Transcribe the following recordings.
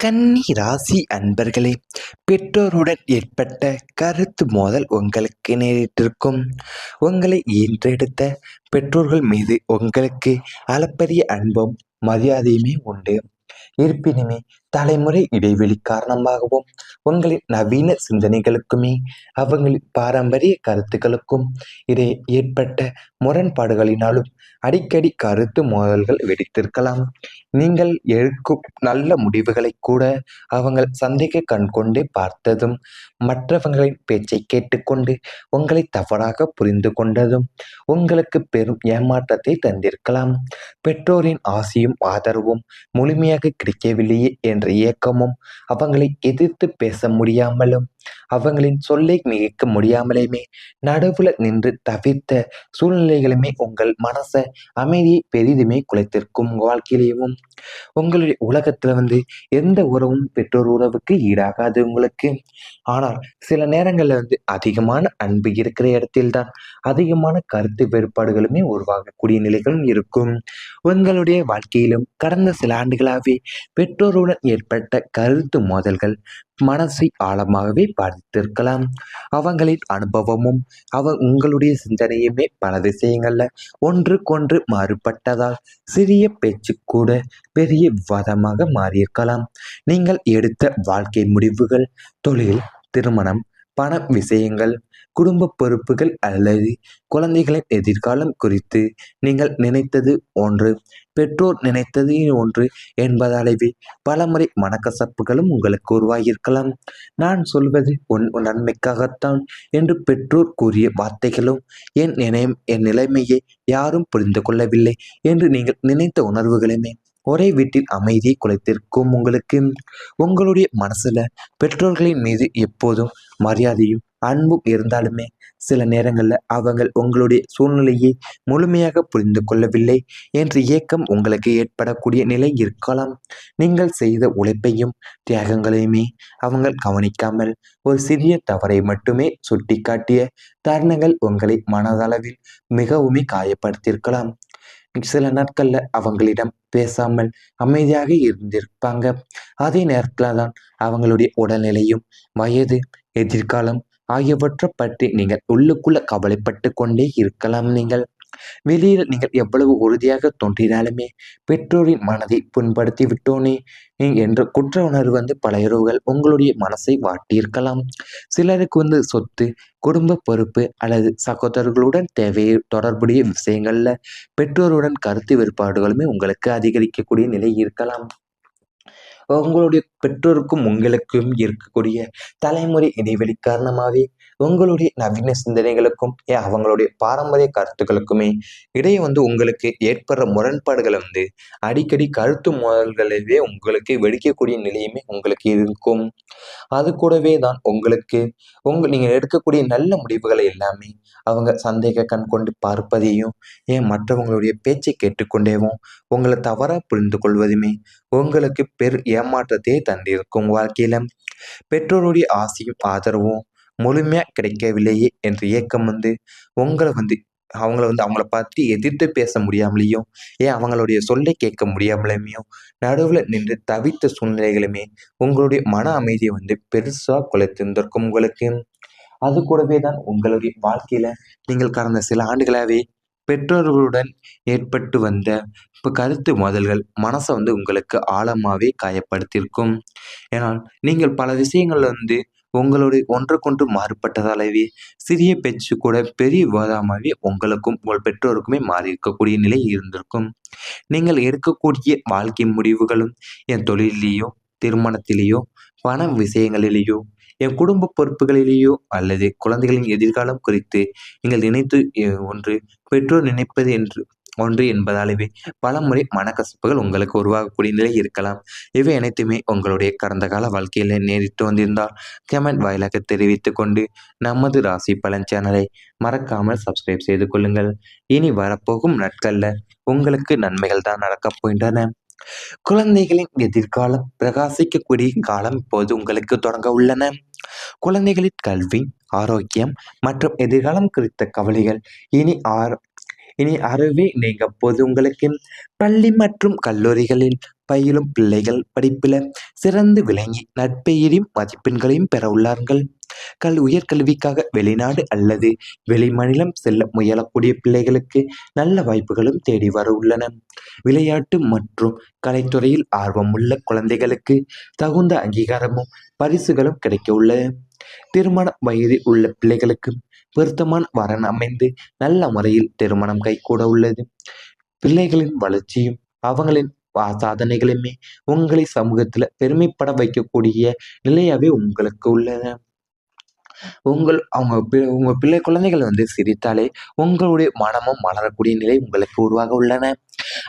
கன்னி ராசி அன்பர்களே, பெற்றோருடன் ஏற்பட்ட கருத்து மோதல் உங்களுக்கு நேரிட்டிருக்கும். உங்களை ஈன்றெடுத்த பெற்றோர்கள் மீது உங்களுக்கு அளப்பரிய அன்பும் மரியாதையுமே உண்டு. இருப்பினுமே தலைமுறை இடைவெளி காரணமாகவும் உங்களின் நவீன சிந்தனைகளுக்குமே அவங்களின் பாரம்பரிய கருத்துக்களுக்கும் இடையே ஏற்பட்ட முரண்பாடுகளினாலும் அடிக்கடி கருத்து மோதல்கள் வெடித்திருக்கலாம். நீங்கள் எடுக்கும் நல்ல முடிவுகளை கூட அவங்கள் சந்தேக கண் கொண்டு பார்த்ததும், மற்றவர்களின் பேச்சை கேட்டுக்கொண்டு உங்களை தவறாக புரிந்து கொண்டதும் உங்களுக்கு பெரும் ஏமாற்றத்தை தந்திருக்கலாம். பெற்றோரின் ஆசையும் ஆதரவும் முழுமையாக கிடைக்கவில்லையே என்ற ஏக்கமும், அவங்களை எதிர்த்து பேச முடியாமலும் அவங்களின் சொல்லை மிகைக்க முடியாமலுமே நடுவுல நின்று தவிர்த்த சூழ்நிலைகளுமே உங்கள் மனச அமைதியை பெரிதுமே குலைத்திருக்கும். உங்க வாழ்க்கையிலேயும் உங்களுடைய உலகத்துல எந்த உறவும் பெற்றோர் உறவுக்கு ஈடாகாது உங்களுக்கு. ஆனால் சில நேரங்கள்ல அதிகமான அன்பு இருக்கிற இடத்தில்தான் அதிகமான கருத்து வேறுபாடுகளுமே உருவாகக்கூடிய நிலைகளும் இருக்கும். உங்களுடைய வாழ்க்கையிலும் கடந்த சில ஆண்டுகளாகவே பெற்றோருடன் ஏற்பட்ட கருத்து மோதல்கள் மனசை ஆழமாகவே பாதித்திருக்கலாம். அவங்களின் அனுபவமும் உங்களுடைய சிந்தனையுமே பல விஷயங்கள்ல ஒன்றுக்கொன்று மாறுபட்டதால் சிறிய பேச்சு கூட பெரிய விவாதமாக மாறியிருக்கலாம். நீங்கள் எடுத்த வாழ்க்கை முடிவுகள், தொழில், திருமணம், பண விஷயங்கள், குடும்ப பொறுப்புகள் அல்லது குழந்தைகளின் எதிர்காலம் குறித்து நீங்கள் நினைத்தது ஒன்று, பெற்றோர் நினைத்தது ஒன்று என்பதாலேயே பலமுறை மனக்கசப்புகளும் உங்களுக்கு உருவாகியிருக்கலாம். நான் சொல்வது உன் நன்மைக்காகத்தான் என்று பெற்றோர் கூறிய வார்த்தைகளும் என் நிலைமையை யாரும் புரிந்து கொள்ளவில்லை என்று நீங்கள் நினைத்த உணர்வுகளுமே ஒரே வீட்டில் அமைதியை குலைத்திருக்கும். உங்களுடைய மனசுல பெற்றோர்களின் மீது எப்போதும் மரியாதையும் அன்பும் இருந்தாலுமே சில நேரங்கள்ல அவங்கள் உங்களுடைய சூழ்நிலையை முழுமையாக புரிந்து கொள்ளவில்லை என்ற ஏக்கம் உங்களுக்கு ஏற்படக்கூடிய நிலை இருக்கலாம். நீங்கள் செய்த உழைப்பையும் தியாகங்களையுமே அவங்க கவனிக்காமல் ஒரு சிறிய தவறை மட்டுமே சுட்டிக்காட்டிய தருணங்கள் உங்களை மனதளவில் மிகவுமே காயப்படுத்தியிருக்கலாம். சில நாட்கள்ல அவங்களிடம் பேசாமல் அமைதியாக இருந்திருப்பாங்க. அதே நேரத்துல தான் அவங்களுடைய உடல்நிலையும், வயது, எதிர்காலம் ஆகியவற்றை பற்றி நீங்கள் உள்ளுக்குள்ள கவலைப்பட்டு கொண்டே இருக்கலாம். வெளியில் நீங்கள் எவ்வளவு உறுதியாக தோன்றினாலுமே பெற்றோரின் மனதை புண்படுத்தி விட்டோனே என்ற குற்ற உணர்வு பல இரவுகள் உங்களுடைய மனசை வாட்டியிருக்கலாம். சிலருக்கு சொத்து, குடும்ப பொறுப்பு அல்லது சகோதரர்களுடன் தேவையை தொடர்புடைய விஷயங்கள்ல பெற்றோருடன் கருத்து வேறுபாடுகளுமே உங்களுக்கு அதிகரிக்கக்கூடிய நிலை இருக்கலாம். உங்களுடைய பெற்றோருக்கும் உங்களுக்கும் இருக்கக்கூடிய தலைமுறை இடைவெளி காரணமாகவே உங்களுடைய நவீன சிந்தனைகளுக்கும் அவங்களுடைய பாரம்பரிய கருத்துக்களுக்குமே இடையே உங்களுக்கு ஏற்படுற முரண்பாடுகளை அடிக்கடி கருத்து மோதல்களிலே உங்களுக்கு வெடிக்கக்கூடிய நிலையுமே உங்களுக்கு இருக்கும். அது கூடவே தான் நீங்கள் எடுக்கக்கூடிய நல்ல முடிவுகளை எல்லாமே அவங்க சந்தேக கண் கொண்டு பார்ப்பதையும் மற்றவங்களுடைய பேச்சை கேட்டுக்கொண்டேவும் உங்களை தவறாக புரிந்து கொள்வதுமே உங்களுக்கு ஏமாற்றத்தையே தந்திருக்கும். வாழ்க்கையில பெற்றோருடைய ஆசையும் ஆதரவும் முழுமையா கிடைக்கவில்லையே என்ற ஏக்கம் உங்களை அவங்கள பற்றி எதிர்த்து பேச முடியாமலேயும் அவங்களுடைய சொல்லை கேட்க முடியாமலேயும் நடுவில் நின்று தவித்த சூழ்நிலைகளுமே உங்களுடைய மன அமைதியை பெருசா குலைத்திருந்திருக்கும் உங்களுக்கு. அது கூடவே தான் உங்களுடைய வாழ்க்கையில நீங்கள் கடந்த சில ஆண்டுகளாகவே பெற்றோர்களுடன் ஏற்பட்டு வந்த கருத்து மோதல்கள் மனசை உங்களுக்கு ஆழமாகவே காயப்படுத்தியிருக்கும். ஏனால் நீங்கள் பல விஷயங்கள்ல உங்களுடைய ஒன்றுக்கொன்று மாறுபட்டதாலவே சிறிய பேச்சு கூட பெரிய விவாதமாகவே உங்களுக்கும் உங்கள் பெற்றோருக்குமே மாறி இருக்கக்கூடிய நிலை இருந்திருக்கும். நீங்கள் எடுக்கக்கூடிய வாழ்க்கை முடிவுகளும் என் தொழிலையோ, திருமணத்திலேயோ, பண விஷயங்களிலேயோ, என் குடும்ப பொறுப்புகளிலேயோ அல்லது குழந்தைகளின் எதிர்காலம் குறித்து நீங்கள் நினைத்து ஒன்று, பெற்றோர் நினைப்பது என்று ஒன்று என்பதாலேயே பலமுறை மனக்கசப்புகள் உங்களுக்கு உருவாகக்கூடிய நிலை இருக்கலாம். இவை அனைத்துமே உங்களுடைய கடந்த கால வாழ்க்கையில் நேரிட்டு வந்திருந்தால் கமெண்ட் வாயிலாக தெரிவித்து கொண்டு நமது ராசி பலன் சேனலை மறக்காமல் சப்ஸ்கிரைப் செய்து கொள்ளுங்கள். இனி வரப்போகும் நாட்களில் உங்களுக்கு நன்மைகள் தான் நடக்கப் போகின்றன. குழந்தைகளின் எதிர்காலம் பிரகாசிக்கக்கூடிய காலம் இப்போது உங்களுக்கு தொடங்க உள்ளன. குழந்தைகளின் கல்வி, ஆரோக்கியம் மற்றும் எதிர்காலம் குறித்த கவலைகள் இனி அறவே நீங்க போது உங்களுக்கு. பள்ளி மற்றும் கல்லூரிகளில் பயிலும் பிள்ளைகள் படிப்பில் சிறந்து விளங்கி நட்பெயரையும் மதிப்பெண்களையும் பெற உள்ளார்கள். உயர்கல்விக்காக வெளிநாடு அல்லது வெளிமாநிலம் செல்ல முயலக்கூடிய பிள்ளைகளுக்கு நல்ல வாய்ப்புகளும் தேடி வர உள்ளன. விளையாட்டு மற்றும் கலைத்துறையில் ஆர்வமுள்ள குழந்தைகளுக்கு தகுந்த அங்கீகாரமும் பரிசுகளும் கிடைக்க உள்ளது. திருமண வயதில் உள்ள பிள்ளைகளுக்கு பொருத்தமான வரன் அமைந்து நல்ல முறையில் திருமணம் கைகூட உள்ளது. பிள்ளைகளின் வளர்ச்சியும் அவங்களின் சாதனைகளுமே உங்களை சமூகத்துல பெருமைப்பட வைக்கக்கூடிய நிலையாவே உங்களுக்கு உள்ளன. உங்க பிள்ளை குழந்தைகள் சிரித்தாலே உங்களுடைய மனமும் மலரக்கூடிய நிலை உங்களுக்கு உருவாக உள்ளன.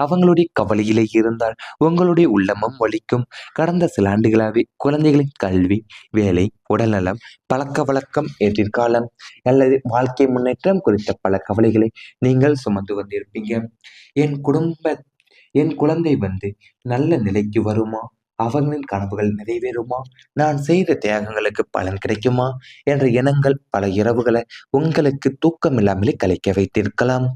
அவங்களுடைய கவலையிலே இருந்தால் உங்களுடைய உள்ளமும் வலிக்கும். கடந்த சில ஆண்டுகளாகவே குழந்தைகளின் கல்வி, வேலை, உடல்நலம், பழக்க வழக்கம், எதிர்காலம் அல்லது வாழ்க்கை முன்னேற்றம் குறித்த பல கவலைகளை நீங்கள் சுமந்து வந்திருப்பீங்க. என் குழந்தை நல்ல நிலைக்கு வருமா? அவர்களின் கனவுகள் நிறைவேறுமா? நான் செய்த தியாகங்களுக்கு பலன் கிடைக்குமா என்ற எண்ணங்கள் பல இரவுகளை உங்களுக்கு தூக்கமில்லாமலே கலைக்க வைத்திருக்கலாம்.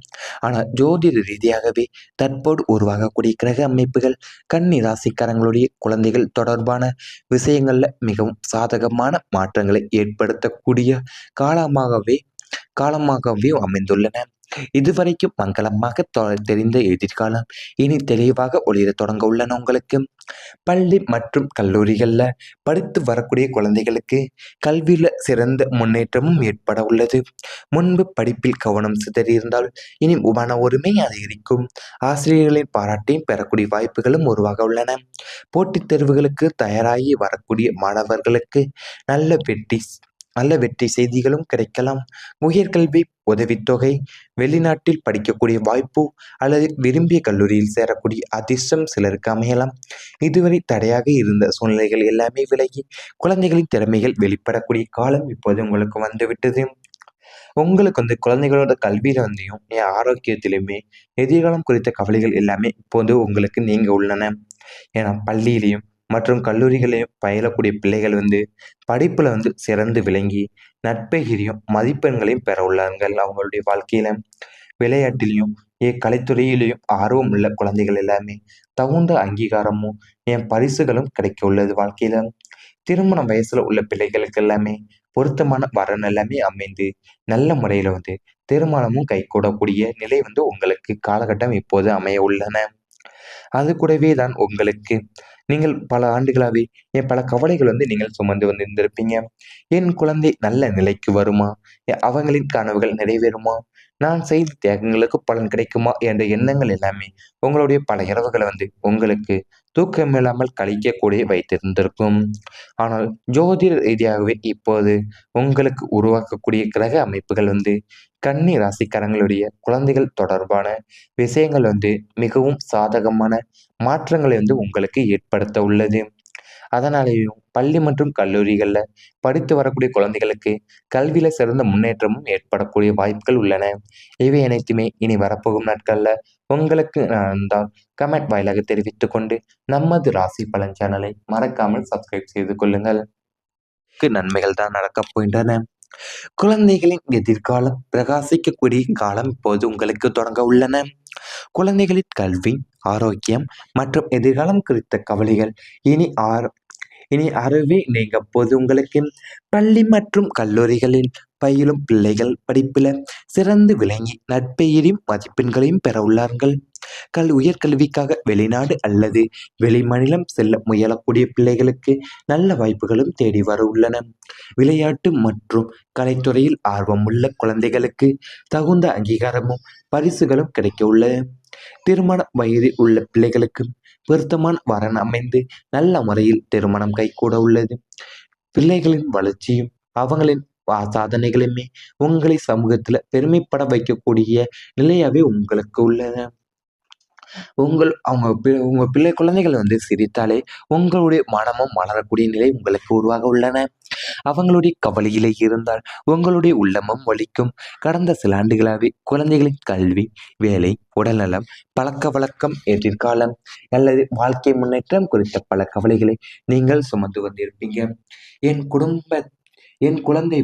ஆனால் ஜோதிட ரீதியாகவே தற்போது உருவாகக்கூடிய கிரக அமைப்புகள் கன்னி ராசிக்காரங்களுடைய குழந்தைகள் தொடர்பான விஷயங்கள்ல மிகவும் சாதகமான மாற்றங்களை ஏற்படுத்தக்கூடிய காலமாகவே அமைந்துள்ளன. இதுவரைக்கும் மங்களமாக தெரிந்த எதிர்காலம் இனி தெளிவாக ஒளிர தொடங்க உள்ளன. உங்களுக்கு பள்ளி மற்றும் கல்லூரிகள்ல படித்து வரக்கூடிய குழந்தைகளுக்கு கல்வியில சிறந்த முன்னேற்றமும் ஏற்பட உள்ளது. முன்பு படிப்பில் கவனம் சிதறியிருந்தால் இனி மன ஒருமை அதிகரிக்கும். ஆசிரியர்களின் பாராட்டையும் பெறக்கூடிய வாய்ப்புகளும் உருவாக உள்ளன. போட்டித் தேர்வுகளுக்கு தயாராகி வரக்கூடிய மாணவர்களுக்கு நல்ல வெற்றி செய்திகளும் கிடைக்கலாம். உயர்கல்வி உதவித்தொகை, வெளிநாட்டில் படிக்கக்கூடிய வாய்ப்பு அல்லது விரும்பிய கல்லூரியில் சேரக்கூடிய அதிர்ஷ்டம் சிலருக்கு அமையலாம். இதுவரை தடையாக இருந்த சூழ்நிலைகள் எல்லாமே விலகி குழந்தைகளின் திறமைகள் வெளிப்படக்கூடிய காலம் இப்போது உங்களுக்கு வந்துவிட்டது. உங்களுக்கு குழந்தைகளோட கல்வியில என் ஆரோக்கியத்திலுமே எதிர்காலம் குறித்த கவலைகள் எல்லாமே இப்போது உங்களுக்கு நீங்க உள்ளன. ஏன்னா பள்ளியிலையும் மற்றும் கல்லூரிகளையும் பயிலக்கூடிய பிள்ளைகள் படிப்புல சிறந்து விளங்கி நட்பெயரையும் மதிப்பெண்களையும் பெற உள்ளார்கள். அவங்களுடைய வாழ்க்கையில விளையாட்டிலையும் கலைத்துறையிலையும் ஆர்வம் உள்ள குழந்தைகள் எல்லாமே தகுந்த அங்கீகாரமும் பரிசுகளும் கிடைக்க உள்ளது. வாழ்க்கையில திருமண வயசுல உள்ள பிள்ளைகளுக்கு எல்லாமே பொருத்தமான வரன் எல்லாமே அமைந்து நல்ல முறையில திருமணமும் கைகூடக்கூடிய நிலை உங்களுக்கு காலகட்டம் இப்போது அமைய உள்ளன. அது கூடவே தான் உங்களுக்கு நீங்கள் பல ஆண்டுகளாகவே பல கவலைகள் நீங்கள் சுமந்து இருந்திருப்பீங்க. என் குழந்தை நல்ல நிலைக்கு வருமா? அவங்களின் கனவுகள் நிறைவேறுமா? நான் செய்த தியாகங்களுக்கு பலன் கிடைக்குமா என்ற எண்ணங்கள் எல்லாமே உங்களுடைய பல இரவுகளை உங்களுக்கு தூக்கமில்லாமல் கழிக்கக்கூடிய வைத்திருந்திருக்கும். ஆனால் ஜோதிட ரீதியாகவே இப்போது உங்களுக்கு உருவாக்கக்கூடிய கிரக அமைப்புகள் கன்னி ராசிக்காரங்களுடைய குழந்தைகள் தொடர்பான விஷயங்கள் மிகவும் சாதகமான மாற்றங்களை உங்களுக்கு ஏற்படுத்த உள்ளது. அதனாலேயும் பள்ளி மற்றும் கல்லூரிகளில் படித்து வரக்கூடிய குழந்தைகளுக்கு கல்வியில சிறந்த முன்னேற்றமும் ஏற்படக்கூடிய வாய்ப்புகள் உள்ளன. இவை அனைத்துமே இனி வரப்போகும் நாட்களில் உங்களுக்கு இருந்தால் கமெண்ட் வாயிலாக தெரிவித்துக் கொண்டு நமது ராசி பலன் சேனலை மறக்காமல் சப்ஸ்கிரைப் செய்து கொள்ளுங்கள். நன்மைகள் தான் நடக்கப் போகின்றன. குழந்தைகளின் எதிர்காலம் பிரகாசிக்கக்கூடிய காலம் இப்போது உங்களுக்கு தொடங்க உள்ளன. குழந்தைகளின் கல்வி, ஆரோக்கியம் மற்றும் எதிர்காலம் குறித்த கவலைகள் இனி அறவே நீங்க போது உங்களுக்கு பள்ளி மற்றும் கல்லூரிகளில் பயிலும் பிள்ளைகள் படிப்புல சிறந்து விளங்கி நட்பெயரையும் மதிப்பெண்களையும் பெற உள்ளார்கள். உயர்கல்விக்காக வெளிநாடு அல்லது வெளிமாநிலம் செல்ல முயலக்கூடிய பிள்ளைகளுக்கு நல்ல வாய்ப்புகளும் தேடி வர உள்ளன. விளையாட்டு மற்றும் கலைத்துறையில் ஆர்வமுள்ள குழந்தைகளுக்கு தகுந்த அங்கீகாரமும் பரிசுகளும் கிடைக்க உள்ளது. திருமண வயதில் உள்ள பிள்ளைகளுக்கு பொருத்தமான வரன் அமைந்து நல்ல முறையில் திருமணம் கைகூட உள்ளது. பிள்ளைகளின் வளர்ச்சியும் அவங்களின் சாதனைகளுமே உங்களை சமூகத்துல பெருமைப்பட வைக்கக்கூடிய நிலையாவே உங்களுக்கு உள்ளன. உங்க பிள்ளை குழந்தைகள் சிரித்தாலே உங்களுடைய மனமும் மலரக்கூடிய நிலை உங்களுக்கு உருவாக உள்ளன. அவங்களுடைய கவலையிலே இருந்தால் உங்களுடைய உள்ளமும் வலிக்கும். கடந்த சில ஆண்டுகளாகவே குழந்தைகளின் கல்வி, வேலை, உடல்நலம், பழக்க வழக்கம், எதிர்காலம் அல்லது வாழ்க்கை முன்னேற்றம் குறித்த பல கவலைகளை நீங்கள் சுமந்து வந்திருப்பீங்க. என் குழந்தை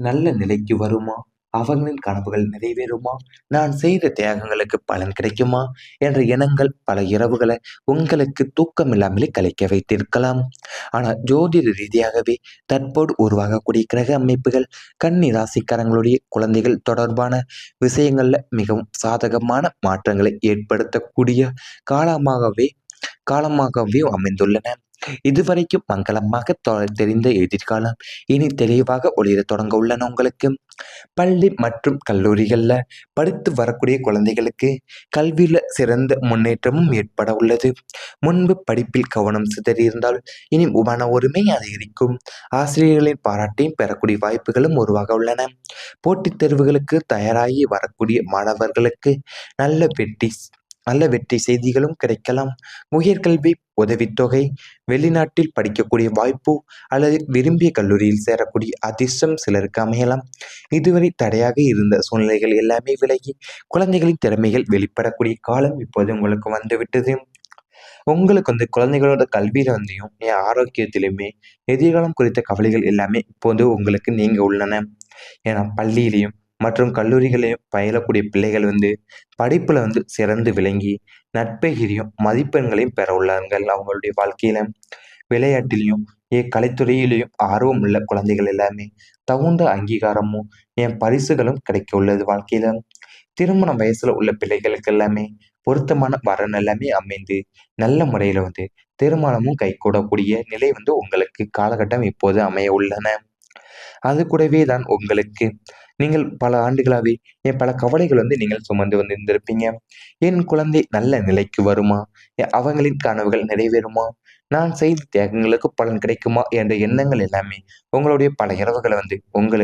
நல்ல நிலைக்கு வருமா? அவங்களின் கனவுகள் நிறைவேறுமா? நான் செய்த தியாகங்களுக்கு பலன் கிடைக்குமா? என்ற எண்ணங்கள் பல இரவுகளை உங்களுக்கு தூக்கமில்லாமலே கழிக்க வைத்திருக்கலாம். ஆனால் ஜோதிட ரீதியாகவே தற்போது உருவாகக்கூடிய கிரக அமைப்புகள் கன்னி ராசிக்காரங்களுடைய குழந்தைகள் தொடர்பான விஷயங்கள்ல மிகவும் சாதகமான மாற்றங்களை ஏற்படுத்தக்கூடிய காலமாகவே அமைந்துள்ளன. இதுவரைக்கும் மங்களமாக தெரிந்த எதிர்காலம் இனி தெளிவாக ஒளிரத் தொடங்க உள்ளன. உங்களுக்கு பள்ளி மற்றும் கல்லூரிகள்ல படித்து வரக்கூடிய குழந்தைகளுக்கு கல்வியில சிறந்த முன்னேற்றமும் ஏற்பட உள்ளது. முன்பு படிப்பில் கவனம் சிதறியிருந்தால் இனி மன ஒருமை அதிகரிக்கும். ஆசிரியர்களின் பாராட்டையும் பெறக்கூடிய வாய்ப்புகளும் உருவாக உள்ளன. போட்டித் தேர்வுகளுக்கு தயாராகி வரக்கூடிய மாணவர்களுக்கு நல்ல வெற்றி செய்திகளும் கிடைக்கலாம். உயர்கல்வி உதவித்தொகை, வெளிநாட்டில் படிக்கக்கூடிய வாய்ப்பு அல்லது விரும்பிய கல்லூரியில் சேரக்கூடிய அதிர்ஷ்டம் சிலருக்கு அமையலாம். இதுவரை தடையாக இருந்த சூழ்நிலைகள் எல்லாமே விலகி குழந்தைகளின் திறமைகள் வெளிப்படக்கூடிய காலம் இப்போது உங்களுக்கு வந்துவிட்டது. உங்களுக்கு குழந்தைகளோட கல்வியில என் ஆரோக்கியத்திலுமே எதிர்காலம் குறித்த கவலைகள் எல்லாமே இப்போது உங்களுக்கு நீங்க உள்ளன. ஏன்னா பள்ளியிலையும் மற்றும் கல்லூரிகளையும் பயிலக்கூடிய பிள்ளைகள் படிப்புல சிறந்து விளங்கி நட்பெகிரியும் மதிப்பெண்களையும் பெற உள்ளார்கள். அவங்களுடைய வாழ்க்கையில விளையாட்டிலையும் கலைத்துறையிலையும் ஆர்வம் உள்ள குழந்தைகள் எல்லாமே தகுந்த அங்கீகாரமும் பரிசுகளும் கிடைக்க உள்ளது. வாழ்க்கையில திருமண வயசுல உள்ள பிள்ளைகளுக்கு எல்லாமே பொருத்தமான வரன் எல்லாமே அமைந்து நல்ல முறையில திருமணமும் கைகூடக்கூடிய நிலை உங்களுக்கு காலகட்டம் இப்போது அமைய உள்ளன. அது கூடவே தான் உங்களுக்கு நீங்கள் பல ஆண்டுகளாவே பல கவலைகள் நீங்கள் சுமந்து இருந்திருப்பீங்க. என் குழந்தை நல்ல நிலைக்கு வருமா? அவங்களின் கனவுகள் நிறைவேறுமா? நான் செய்த தியாகங்களுக்கு பலன் கிடைக்குமா? என்ற எண்ணங்கள் எல்லாமே உங்களுடைய பல இரவுகளை உங்களுக்கு